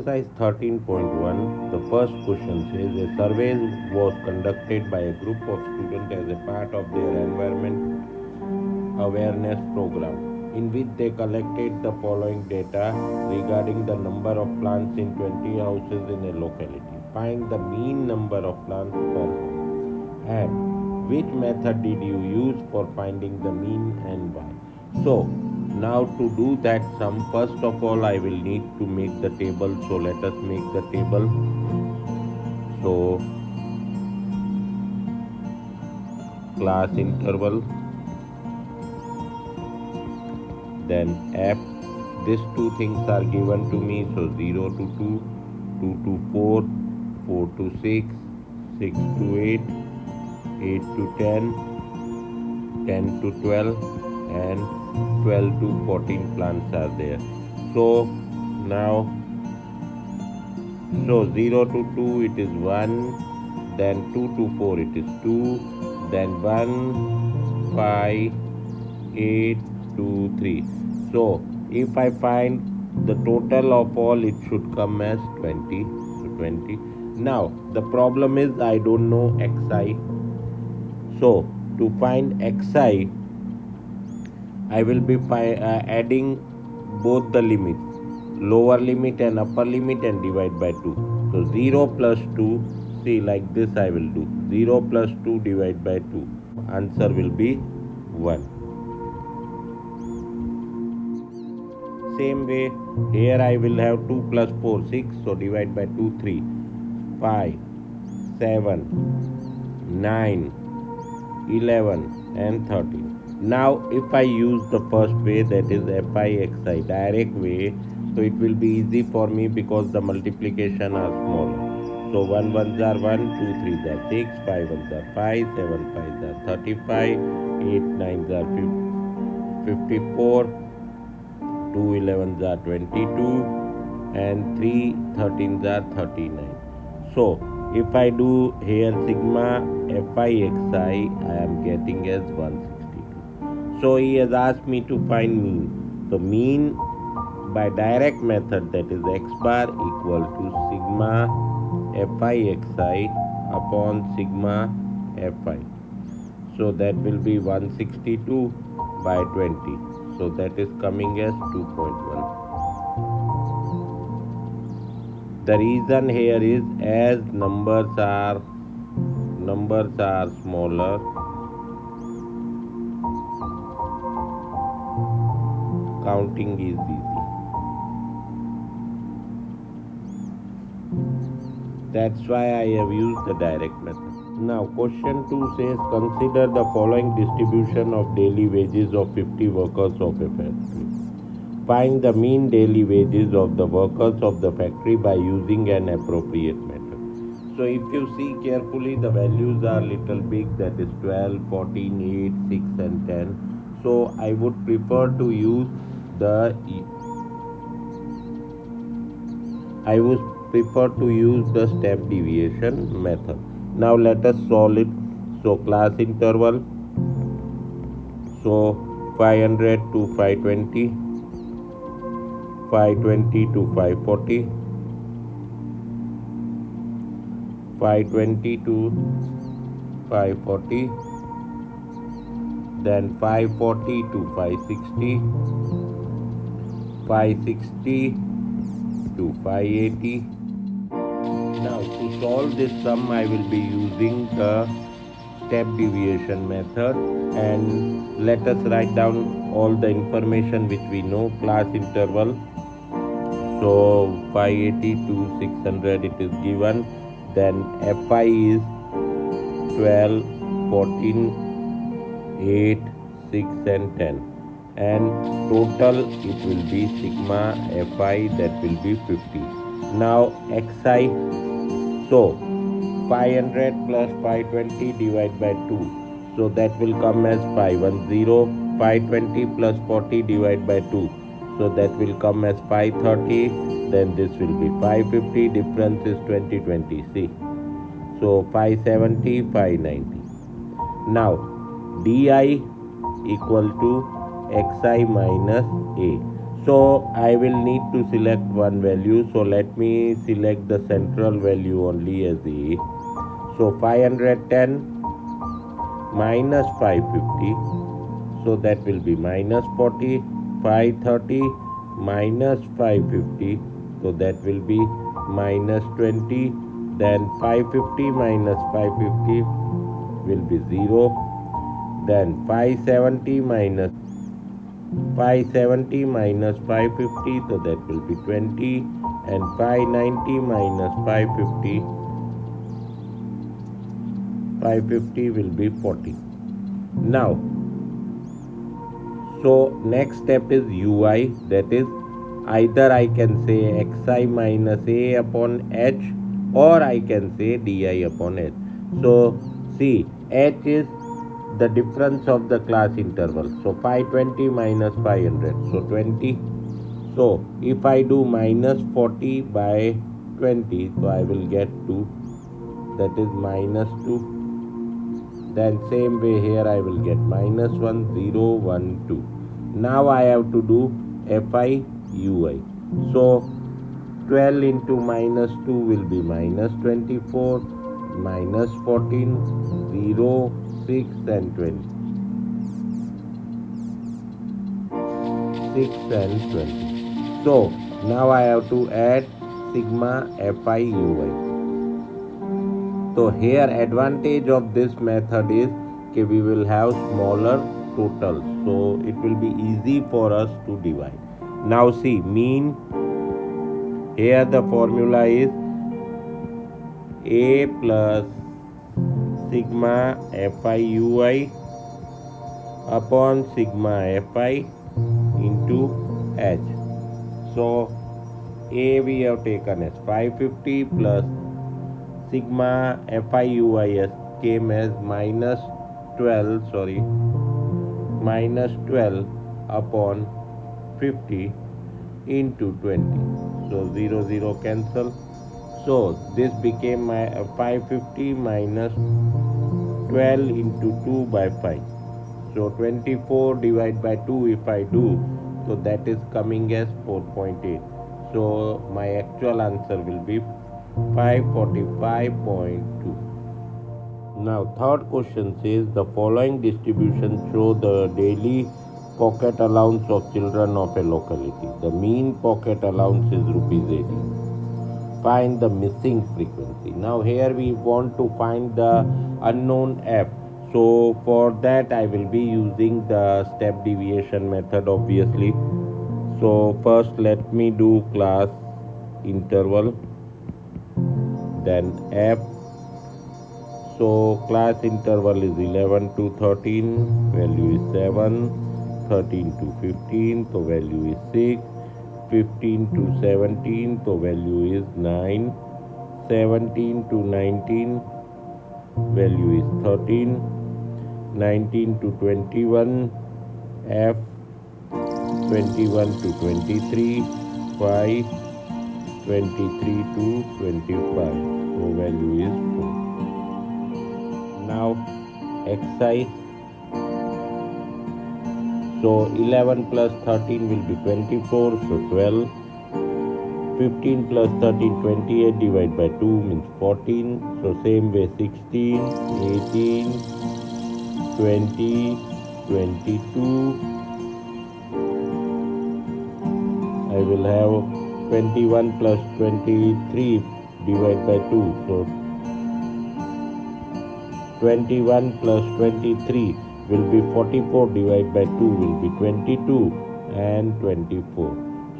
Exercise 13.1. The first question says a survey was conducted by a group of students as a part of their environment awareness program, in which they collected the following data regarding the number of plants in 20 houses in a locality. Find the mean number of plants per house. And which method did you use for finding the mean and why? So, now to do that sum, first of all I will need to make the table. So let us make the table. So class interval, then f. These two things are given to me. So 0 to 2, 2 to 4, 4 to 6, 6 to 8, 8 to 10, 10 to 12, and 12 to 14 plants are there. So now, so 0 to 2 it is 1, then 2 to 4 it is 2, then 1, 5, 8, 2, 3. So if I find the total of all, it should come as 20. So 20. Now the problem is I don't know xi. So to find xi, I will be adding both the limits, lower limit and upper limit, and divide by 2. So 0 plus 2, see like this I will do. 0 plus 2 divide by 2. Answer will be 1. Same way, here I will have 2 plus 4, 6. So divide by 2, 3. 5, 7, 9, 11 and 13. Now if I use the first way, that is FIXI, direct way, so it will be easy for me because the multiplication are smaller. So 1 1s are 1, 2 3s are 6, 5 1s are 5, 7 5s are 35, 8 9s are 54, 2 11s are 22, and 3 13s are 39. So if I do here sigma FIXI, I am getting as 162. So he has asked me to find mean. So mean by direct method, that is x bar equal to sigma FIXI upon sigma FI. So that will be 162 by 20. So that is coming as 2.1. The reason here is as numbers are smaller, counting is easy. That's why I have used the direct method. Now question 2 says consider the following distribution of daily wages of 50 workers of a factory. Find the mean daily wages of the workers of the factory by using an appropriate method. So if you see carefully, the values are little big, that is 12, 14, 8, 6 and 10. So I would prefer to use the step deviation method. Now let us solve it. So class interval, so 500 to 520, 520 to 540, 520 to 540, then 540 to 560, 560 to 580. Now to solve this sum, I will be using the step deviation method, and let us write down all the information which we know. Class interval, so 580 to 600 it is given, then FI is 12, 14, 8, 6 and 10, and total it will be sigma FI, that will be 50. Now XI, so 500 plus 520 divided by 2, so that will come as 510. 520 plus 40 divided by 2, so that will come as 530. Then this will be 550, difference is 20. See, so 570, 590. Now DI equal to XI minus A. So I will need to select one value. So let me select the central value only as A. So 510 minus 550. So that will be minus 40. 530 minus 550. So that will be minus 20. Then 550 minus 550 will be 0. Then 570 minus 550, so that will be 20, and 590 minus 550 will be 40. Now, so next step is ui, that is either I can say xi minus a upon h, or I can say di upon h. So see, h is the difference of the class interval. So 520 minus 500, so 20. So if I do minus 40 by 20, so I will get 2, that is minus 2. Then same way here I will get minus 1, 0, 1, 2. Now I have to do fi ui. So 12 into minus 2 will be minus 24, minus 14, 0, 6 and 20. 6 and 20. So now I have to add sigma fi ui. So here advantage of this method is that we will have smaller totals, so it will be easy for us to divide. Now see, mean, here the formula is a plus sigma fi ui upon sigma fi into h. So a we have taken as 550 plus sigma fi ui came as minus 12 upon 50 into 20. So 0 0 cancel. So this became my 550 minus 12 into 2 by 5. So 24 divided by 2 if I do, so that is coming as 4.8. So my actual answer will be 545.2. Now third question says the following distribution show the daily pocket allowance of children of a locality. The mean pocket allowance is rupees 80. Find the missing frequency. Now here we want to find the unknown f. So for that I will be using the step deviation method obviously. So first let me do class interval, then f. So class interval is 11 to 13, value is 7, 13 to 15, so value is 6, 15 to 17, so value is 9, 17 to 19, value is 13, 19 to 21, f, 21 to 23, 5, 23 to 25, so value is 4. Now xi, so 11 plus 13 will be 24, so 12, 15 plus 13, 28 divided by 2 means 14, so same way 16, 18, 20, 22, I will have 21 plus 23 divided by 2, so 21 plus 23 will be 44 divided by 2 will be 22 and 24.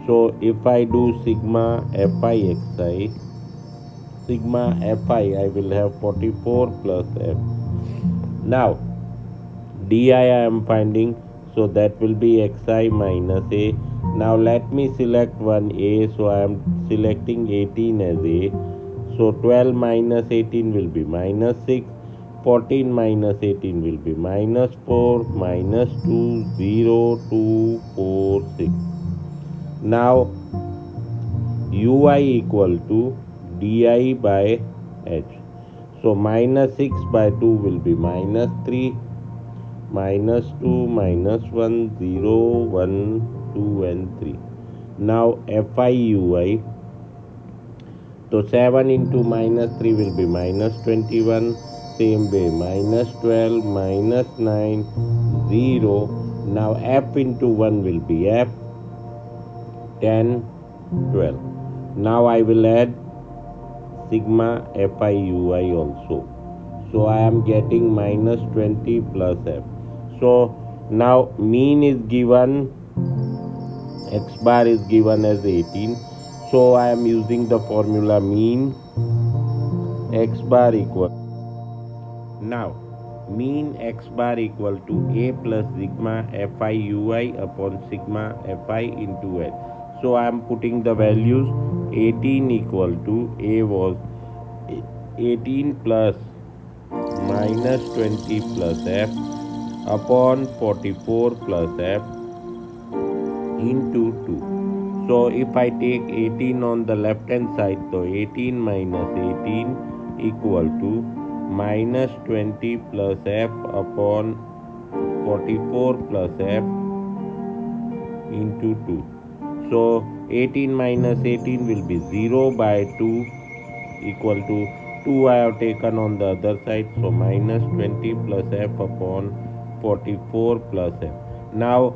So if I do sigma fi xi, sigma fi I will have 44 plus f. Now di I am finding, so that will be xi minus a. Now let me select one a, so I am selecting 18 as a. So 12 minus 18 will be minus 6. 14 minus 18 will be minus 4, minus 2, 0, 2, 4, 6. Now ui equal to di by h. So minus 6 by 2 will be minus 3, minus 2, minus 1, 0, 1, 2 and 3. Now fi ui, so 7 into minus 3 will be minus 21, same way minus 12, minus 9, 0. Now f into 1 will be f, 10, 12. Now I will add sigma fi ui also. So I am getting minus 20 plus f. So now mean is given, x bar is given as 18. So I am using the formula mean x bar equal. Now mean x bar equal to a plus sigma fi ui upon sigma fi into h. So I am putting the values. 18 equal to a was 18 plus minus 20 plus f upon 44 plus f into 2. So if I take 18 on the left hand side, so 18 minus 18 equal to minus 20 plus f upon 44 plus f into 2. So 18 minus 18 will be 0 by 2 equal to 2 I have taken on the other side. So minus 20 plus f upon 44 plus f. Now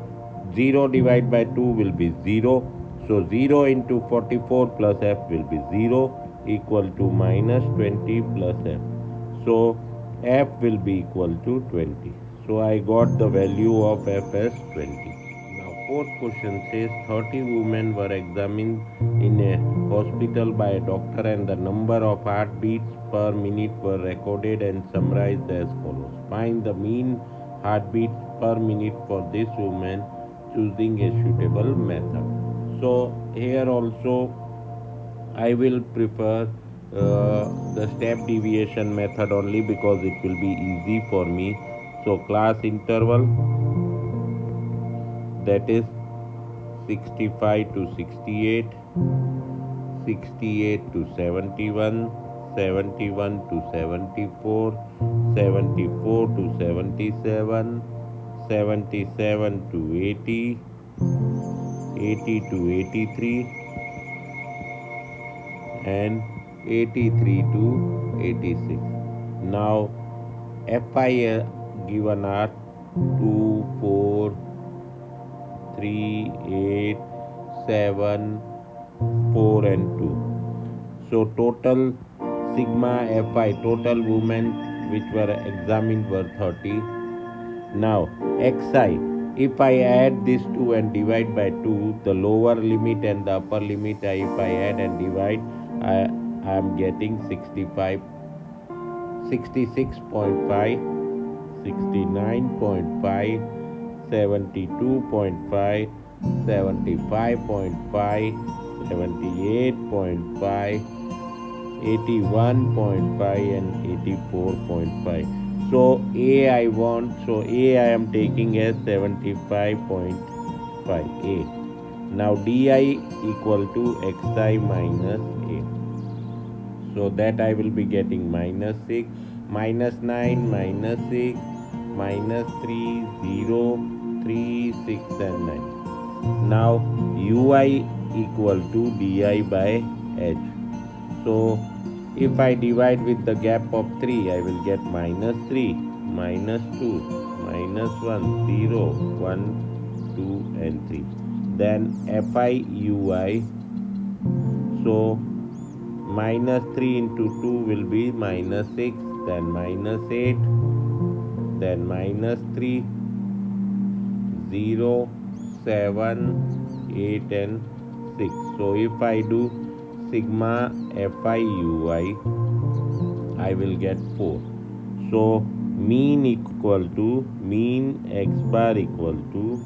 0 divided by 2 will be 0. So 0 into 44 plus f will be 0 equal to minus 20 plus f. So f will be equal to 20. So I got the value of f as 20. Now fourth question says 30 women were examined in a hospital by a doctor and the number of heartbeats per minute were recorded and summarized as follows. Find the mean heartbeats per minute for this woman choosing a suitable method. So here also I will prefer the step deviation method only because it will be easy for me. So class interval, that is 65 to 68, 68 to 71, 71 to 74, 74 to 77, 77 to 80, 80 to 83, and 83 to 86. Now FI given are 2, 4, 3, 8, 7, 4 and 2. So total sigma fi, total women which were examined were 30. Now xi, if I add these two and divide by 2, the lower limit and the upper limit, if I add and divide, I am getting 65, 66.5, 69.5, 72.5, 75.5, 78.5, 81.5 and 84.5. So A I want, so A I am taking as 75.5 A. Now DI equal to XI minus A. So that I will be getting minus 6, minus 9, minus 6, minus 3, 0, 3, 6 and 9. Now ui equal to di by h. So if I divide with the gap of 3, I will get minus 3, minus 2, minus 1, 0, 1, 2 and 3. Then fi ui, so minus 3 into 2 will be minus 6, then minus 8, then minus 3, 0, 7, 8 and 6. So if I do sigma fi ui, I will get 4. So mean equal to, mean x bar equal to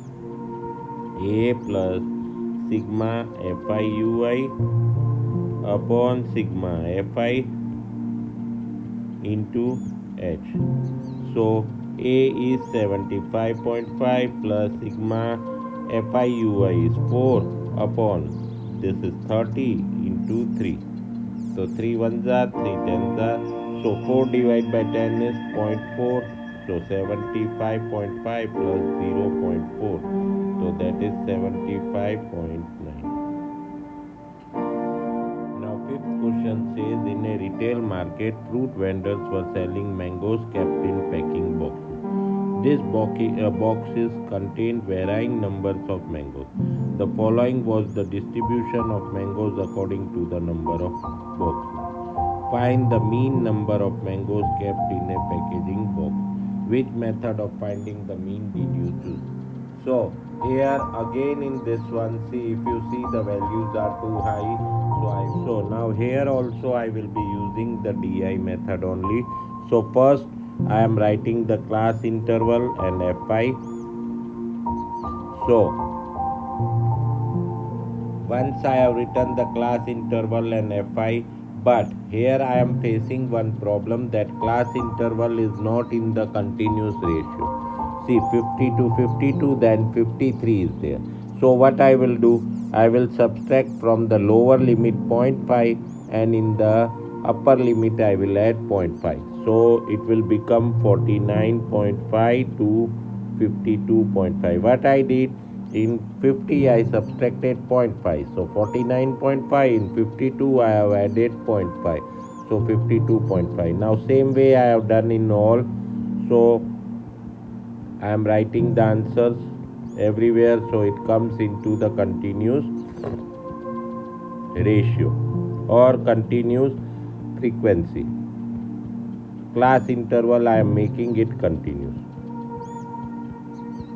a plus sigma fi ui upon sigma fi into h. So a is 75.5 plus sigma fi ui is 4 upon, this is 30 into 3. So 3 ones are, 3 tens are. So 4 divided by 10 is 0.4. So 75.5 plus 0.4. So that is 75.9. Fifth question says in a retail market, fruit vendors were selling mangoes kept in packing boxes. These boxes contained varying numbers of mangoes. The following was the distribution of mangoes according to the number of boxes. Find the mean number of mangoes kept in a packaging box. Which method of finding the mean did you choose? So here again in this one, see if you see the values are too high. So now here also I will be using the DI method only. So first I am writing the class interval and Fi. So once I have written the class interval and Fi, but here I am facing one problem that class interval is not in the continuous ratio. See 50 to 52, then 53 is there. So what I will do, I will subtract from the lower limit 0.5 and in the upper limit I will add 0.5. So it will become 49.5 to 52.5. What I did, in 50 I subtracted 0.5, so 49.5. In 52 I have added 0.5, so 52.5. Now same way I have done in all. So I am writing the answers everywhere, so it comes into the continuous ratio or continuous frequency. Class interval I am making it continuous.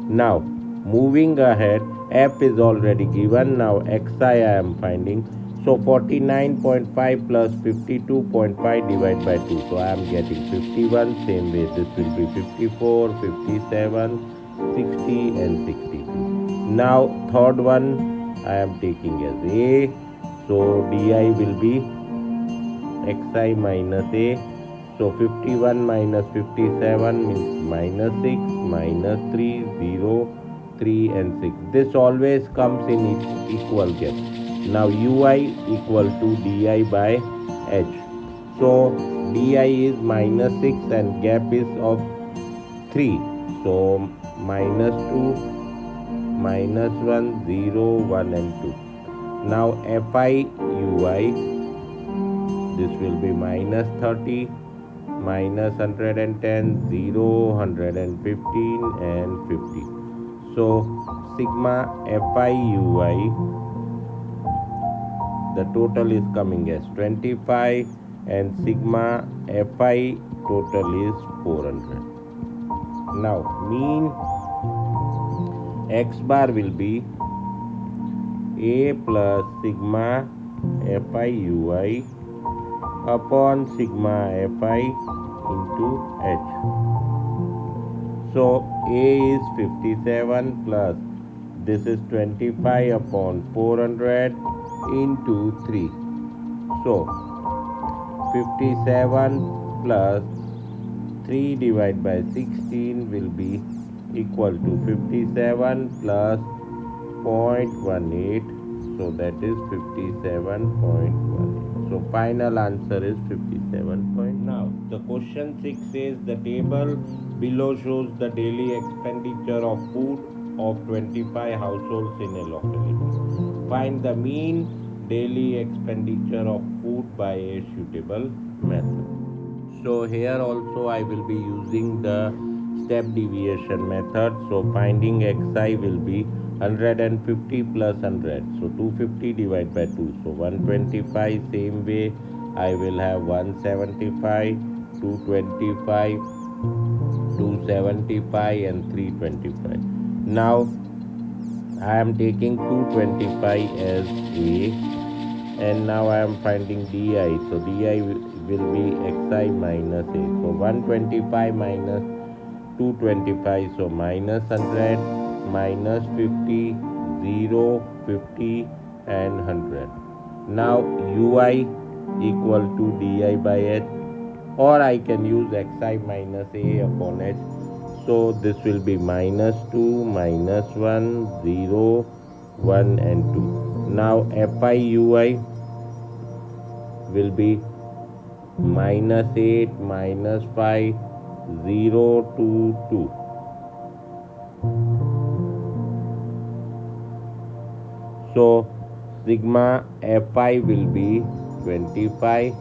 Now moving ahead, f is already given. Now xi I am finding. So 49.5 plus 52.5 divided by 2. So I am getting 51. Same way this will be 54, 57, 60 and 63. Now third one I am taking as a. So di will be xi minus a. So 51 minus 57 means minus 6, minus 3, 0, 3 and 6. This always comes in equal gap. Now ui equal to di by h. So di is minus 6 and gap is of 3. So minus 2, minus 1, 0, 1 and 2. Now fi ui, this will be minus 30, minus 110, 0, 115 and 50. So sigma fi ui, the total is coming as 25 and sigma fi total is 400. Now mean x bar will be a plus sigma fi ui upon sigma fi into h. So a is 57 plus this is 25 upon 400 into 3. So 57 plus 3 divided by 16 will be equal to 57 plus 0.18. So that is 57.18. So final answer is 57. Now the question 6 says the table below shows the daily expenditure of food of 25 households in a locality. Find the mean daily expenditure of food by a suitable method. So here also I will be using the step deviation method. So finding xi will be 150 plus 100. So 250 divided by 2. So 125. Same way I will have 175, 225, 275 and 325. Now I am taking 225 as a, and now I am finding di. So di will be xi minus a. So 125 minus 225, so minus 100, minus 50, 0, 50 and 100. Now ui equal to di by h, or I can use xi minus a upon h. So this will be minus 2, minus 1, 0, 1 and 2. Now fi ui will be minus 8, minus 5, 0, 2, 2. So sigma fi will be 25,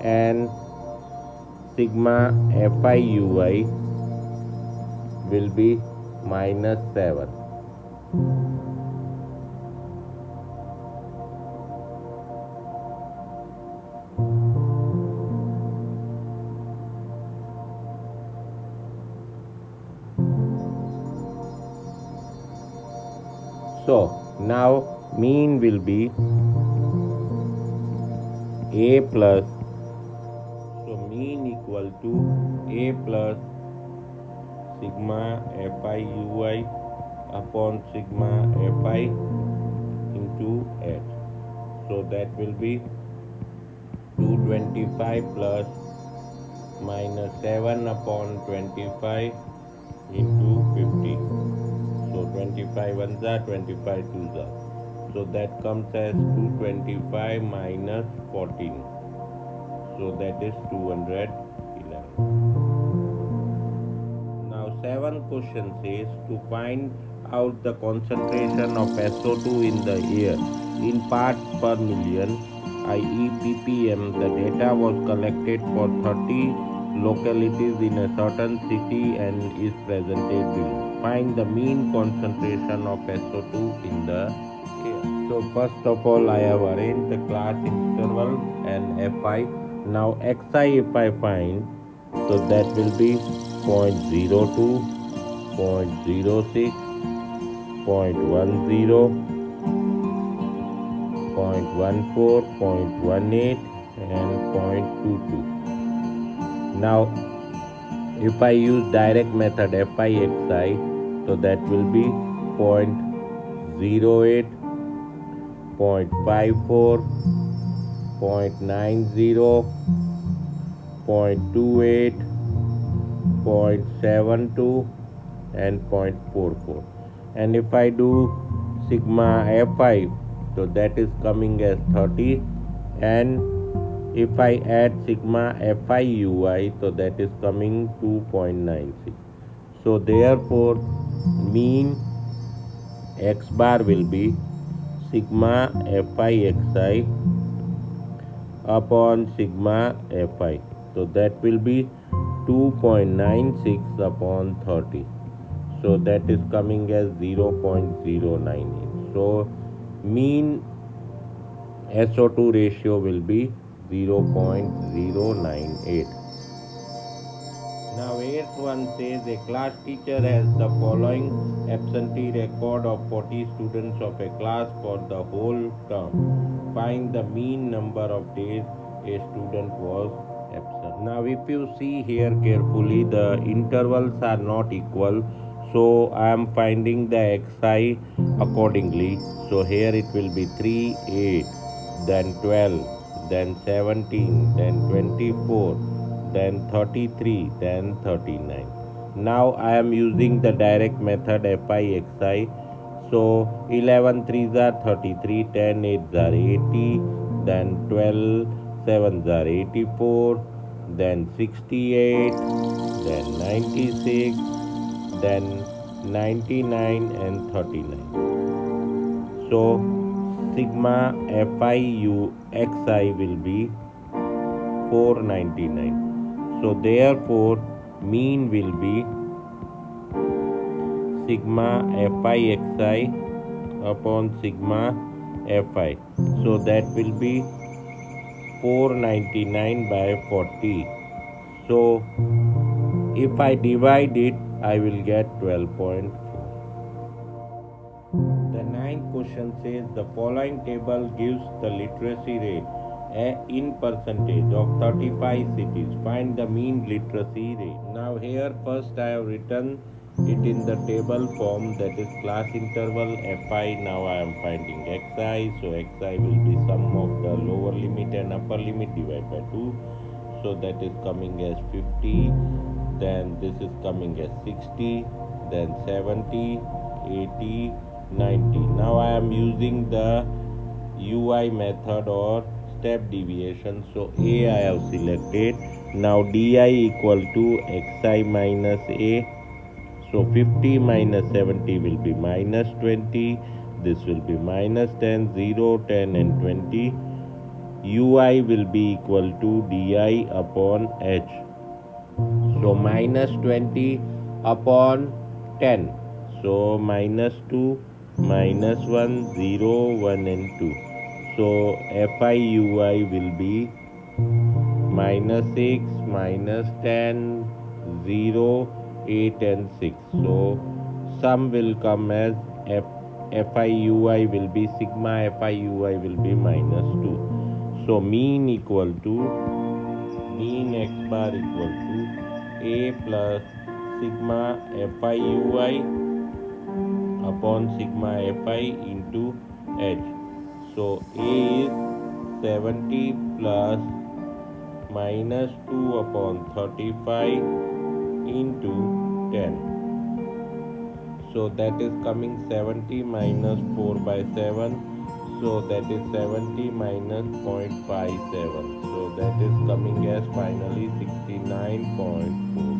and sigma fi ui will be minus 7. So now mean will be a plus, so mean equal to a plus sigma fi ui upon sigma fi into h. So that will be 225 plus minus 7 upon 25 into 50. So 25 ones are 25 twos are. So that comes as 225 minus 14. So that is 211. Now 7th question says to find out the concentration of SO2 in the air in parts per million, i.e. ppm. The data was collected for 30 localities in a certain city and is presented below. Find the mean concentration of SO2 in the air. So first of all, I have arranged the class interval and Fi. Now Xi if I find, so that will be 0.02, 0.06, 0.10, 0.14, 0.18 and 0.22. Now if I use direct method FIXI, so that will be 0.08, 0.54, 0.90, 0.28, 0.72 and 0.44. And if I do sigma Fi, so that is coming as 30, and if I add sigma Fi ui, so that is coming 2.96. So therefore mean x bar will be sigma Fi xi upon sigma Fi. So that will be 2.96 upon 30. So that is coming as 0.098. So mean SO2 ratio will be 0.098. Now 8th one says a class teacher has the following absentee record of 40 students of a class for the whole term. Find the mean number of days a student was absent. Now if you see here carefully, the intervals are not equal, so I am finding the xi accordingly. So here it will be 3, 8, then 12, then 17, then 24, then 33, then 39. Now I am using the direct method FIXI. So 11 threes are 33, 10 eights are 80, then 12 sevens are 84, then 68, then 96, then 99 and 39. So sigma FIUXI will be 499. So therefore mean will be sigma FIXI upon sigma Fi. So that will be 499 by 40. So if I divide it, I will get 12.4. The 9th question says the following table gives the literacy rate in percentage of 35 cities. Find the mean literacy rate. Now here first I have written it in the table form, that is class interval Fi. Now I am finding Xi. So Xi will be sum of the lower limit and upper limit divided by 2. So that is coming as 50. Then this is coming as 60. Then 70, 80, 90. Now I am using the UI method or step deviation. So A I have selected. Now Di equal to Xi minus A. So 50 minus 70 will be minus 20. This will be minus 10, 0, 10 and 20. ui will be equal to di upon h. So minus 20 upon 10. So minus 2, minus 1, 0, 1 and 2. So FIUI will be minus 6, minus 10, 0, 8 and 6. So sum will come as FIUI will be sigma FIUI will be minus 2. So mean x bar equal to a plus sigma FIUI upon sigma Fi into h. So a is 70 plus minus 2 upon 35 into 10. So that is coming 70 minus 4 by 7. So that is 70 minus 0.57. So that is coming as finally 69.4.